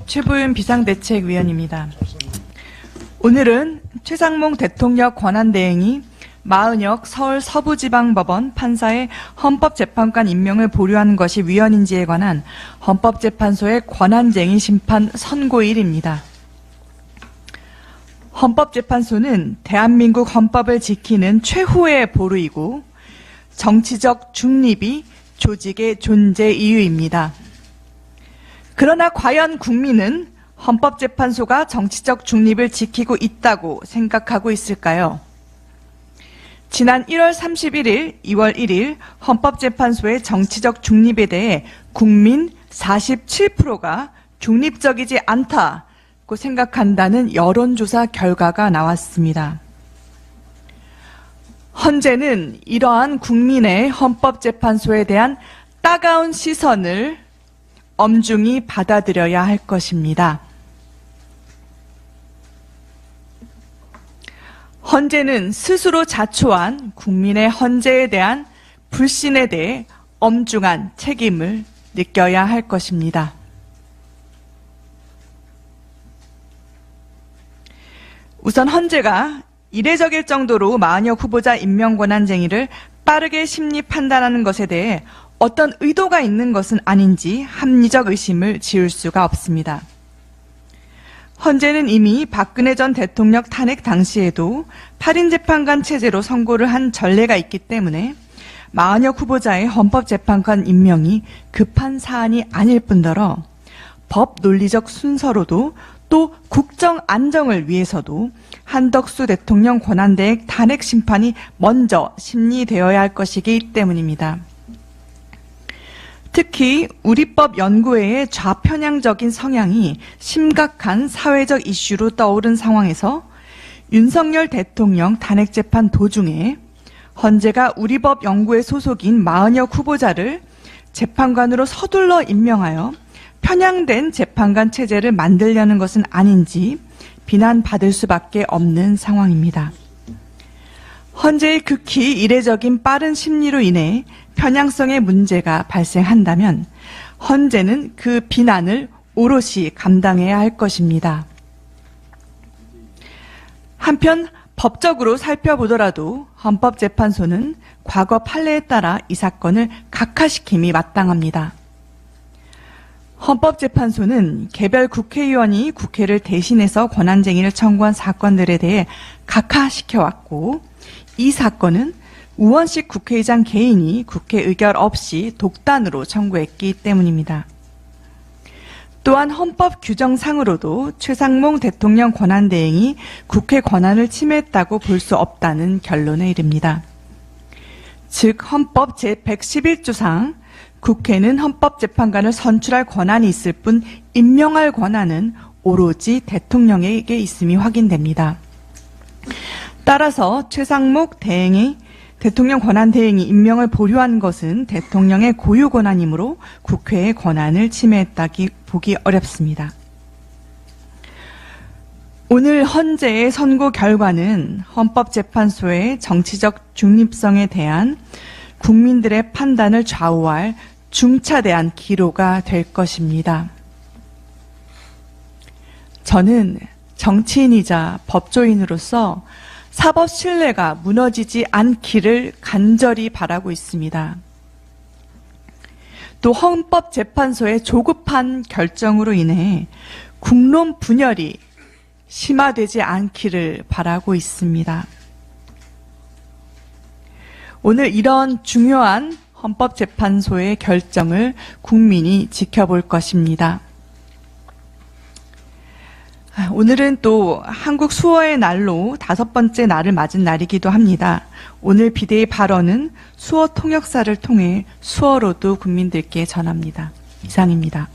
최부윤 비상대책위원입니다. 오늘은 최상목 대통령 권한대행이 마은혁 서울 서부지방법원 판사의 헌법재판관 임명을 보류하는 것이 위헌인지에 관한 헌법재판소의 권한쟁의 심판 선고일입니다. 헌법재판소는 대한민국 헌법을 지키는 최후의 보루이고 정치적 중립이 조직의 존재 이유입니다. 그러나 과연 국민은 헌법재판소가 정치적 중립을 지키고 있다고 생각하고 있을까요? 지난 1월 31일, 2월 1일 헌법재판소의 정치적 중립에 대해 국민 47%가 중립적이지 않다고 생각한다는 여론조사 결과가 나왔습니다. 헌재는 이러한 국민의 헌법재판소에 대한 따가운 시선을 엄중히 받아들여야 할 것입니다. 헌재는 스스로 자초한 국민의 헌재에 대한 불신에 대해 엄중한 책임을 느껴야 할 것입니다. 우선 헌재가 이례적일 정도로 마은혁 후보자 임명 권한쟁의를 빠르게 심리 판단하는 것에 대해 어떤 의도가 있는 것은 아닌지 합리적 의심을 지울 수가 없습니다. 헌재는 이미 박근혜 전 대통령 탄핵 당시에도 8인 재판관 체제로 선고를 한 전례가 있기 때문에 마은혁 후보자의 헌법재판관 임명이 급한 사안이 아닐 뿐더러 법 논리적 순서로도 또 국정 안정을 위해서도 한덕수 대통령 권한대행 탄핵 심판이 먼저 심리되어야 할 것이기 때문입니다. 특히 우리법 연구회의 좌편향적인 성향이 심각한 사회적 이슈로 떠오른 상황에서 윤석열 대통령 탄핵재판 도중에 헌재가 우리법 연구회 소속인 마은혁 후보자를 재판관으로 서둘러 임명하여 편향된 재판관 체제를 만들려는 것은 아닌지 비난받을 수밖에 없는 상황입니다. 헌재의 극히 이례적인 빠른 심리로 인해 편향성의 문제가 발생한다면 헌재는 그 비난을 오롯이 감당해야 할 것입니다. 한편 법적으로 살펴보더라도 헌법재판소는 과거 판례에 따라 이 사건을 각하시킴이 마땅합니다. 헌법재판소는 개별 국회의원이 국회를 대신해서 권한쟁의를 청구한 사건들에 대해 각하시켜왔고 이 사건은 우원식 국회의장 개인이 국회 의결 없이 독단으로 청구했기 때문입니다. 또한 헌법 규정상으로도 최상목 대통령 권한대행이 국회 권한을 침해했다고 볼 수 없다는 결론에 이릅니다. 즉 헌법 제111조상 국회는 헌법재판관을 선출할 권한이 있을 뿐 임명할 권한은 오로지 대통령에게 있음이 확인됩니다. 따라서 최상목 대통령 권한대행이 임명을 보류한 것은 대통령의 고유 권한이므로 국회의 권한을 침해했다기 보기 어렵습니다. 오늘 헌재의 선고 결과는 헌법재판소의 정치적 중립성에 대한 국민들의 판단을 좌우할 중차대한 기로가 될 것입니다. 저는 정치인이자 법조인으로서 사법 신뢰가 무너지지 않기를 간절히 바라고 있습니다. 또 헌법재판소의 조급한 결정으로 인해 국론 분열이 심화되지 않기를 바라고 있습니다. 오늘 이런 중요한 헌법재판소의 결정을 국민이 지켜볼 것입니다. 오늘은 또 한국 수어의 날로 5번째 날을 맞은 날이기도 합니다. 오늘 비대위 발언은 수어 통역사를 통해 수어로도 국민들께 전합니다. 이상입니다.